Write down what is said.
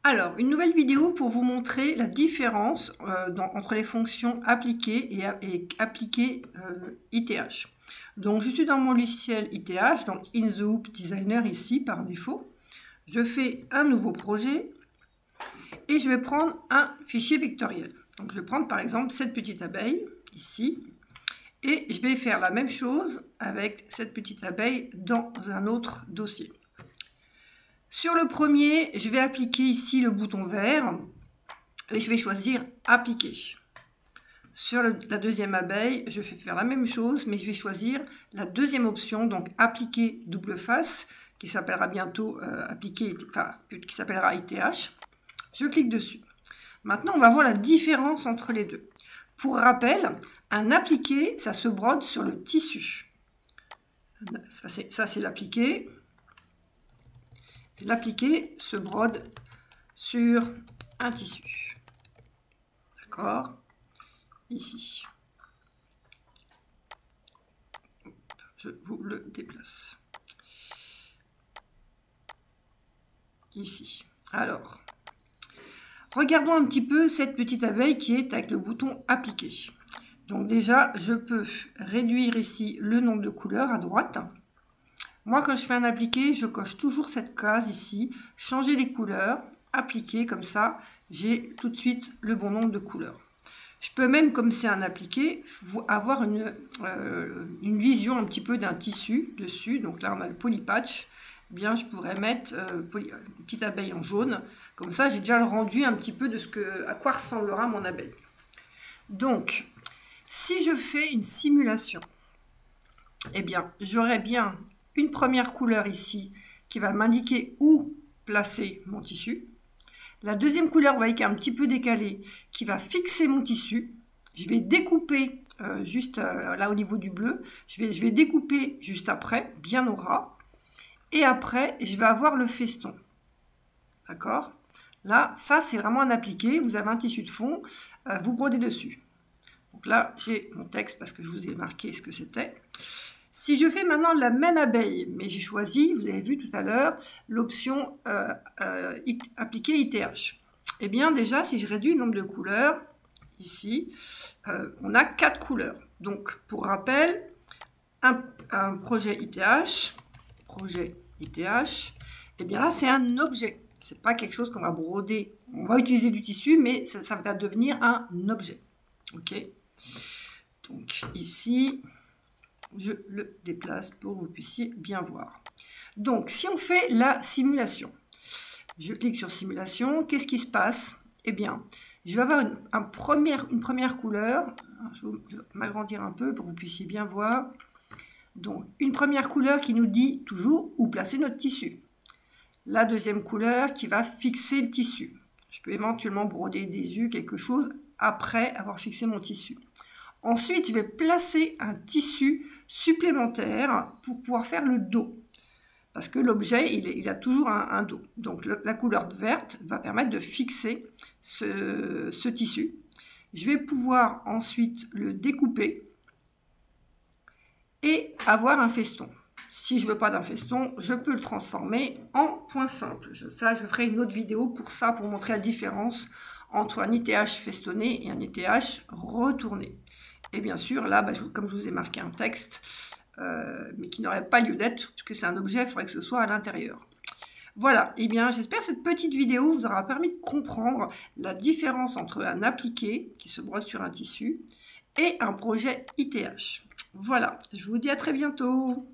Alors, une nouvelle vidéo pour vous montrer la différence entre les fonctions appliquées et appliquées ITH. Donc, je suis dans mon logiciel ITH, donc In the Hoop Designer ici par défaut. Je fais un nouveau projet et je vais prendre un fichier vectoriel. Donc, je vais prendre par exemple cette petite abeille ici et je vais faire la même chose avec cette petite abeille dans un autre dossier. Sur le premier, je vais appliquer ici le bouton vert et je vais choisir appliquer. Sur la deuxième abeille, je vais faire la même chose, mais je vais choisir la deuxième option, donc appliquer double face, qui s'appellera bientôt qui s'appellera ITH. Je clique dessus. Maintenant, on va voir la différence entre les deux. Pour rappel, un appliqué, ça se brode sur le tissu. Ça, c'est l'appliqué. L'appliqué se brode sur un tissu. D'accord? Ici. Je vous le déplace. Ici. Alors, regardons un petit peu cette petite abeille qui est avec le bouton appliquer. Donc déjà, je peux réduire ici le nombre de couleurs à droite. Moi, quand je fais un appliqué, je coche toujours cette case ici, changer les couleurs, appliquer, comme ça, j'ai tout de suite le bon nombre de couleurs. Je peux même, comme c'est un appliqué, avoir une vision un petit peu d'un tissu dessus. Donc là, on a le polypatch. Eh bien, je pourrais mettre une petite abeille en jaune. Comme ça, j'ai déjà le rendu un petit peu de à quoi ressemblera mon abeille. Donc, si je fais une simulation, eh bien, j'aurai bien une première couleur ici qui va m'indiquer où placer mon tissu. La deuxième couleur, vous voyez, qui est un petit peu décalée, qui va fixer mon tissu. Je vais découper juste là au niveau du bleu. Je vais découper juste après, bien au ras. Et après, je vais avoir le feston. D'accord? Là, ça, c'est vraiment un appliqué. Vous avez un tissu de fond, vous brodez dessus. Donc là, j'ai mon texte parce que je vous ai marqué ce que c'était. Si je fais maintenant la même abeille, mais j'ai choisi, vous avez vu tout à l'heure, l'option appliquer ITH. Eh bien déjà, si je réduis le nombre de couleurs, ici, on a 4 couleurs. Donc, pour rappel, un projet ITH, eh bien là, c'est un objet. Ce n'est pas quelque chose qu'on va broder. On va utiliser du tissu, mais ça va devenir un objet. OK? Donc, ici, je le déplace pour que vous puissiez bien voir. Donc, si on fait la simulation, je clique sur simulation, qu'est-ce qui se passe? Eh bien, je vais avoir une première couleur. Je vais m'agrandir un peu pour que vous puissiez bien voir. Donc, une première couleur qui nous dit toujours où placer notre tissu. La deuxième couleur qui va fixer le tissu. Je peux éventuellement broder des yeux, quelque chose, après avoir fixé mon tissu. Ensuite, je vais placer un tissu supplémentaire pour pouvoir faire le dos. Parce que l'objet, il a toujours un dos. Donc, la couleur verte va permettre de fixer ce tissu. Je vais pouvoir ensuite le découper et avoir un feston. Si je ne veux pas d'un feston, je peux le transformer en point simple. Je ferai une autre vidéo pour ça, pour montrer la différence entre un ITH festonné et un ITH retourné. Et bien sûr, là, comme je vous ai marqué un texte, mais qui n'aurait pas lieu d'être, puisque c'est un objet, il faudrait que ce soit à l'intérieur. Voilà, et bien j'espère que cette petite vidéo vous aura permis de comprendre la différence entre un appliqué, qui se brode sur un tissu, et un projet ITH. Voilà, je vous dis à très bientôt.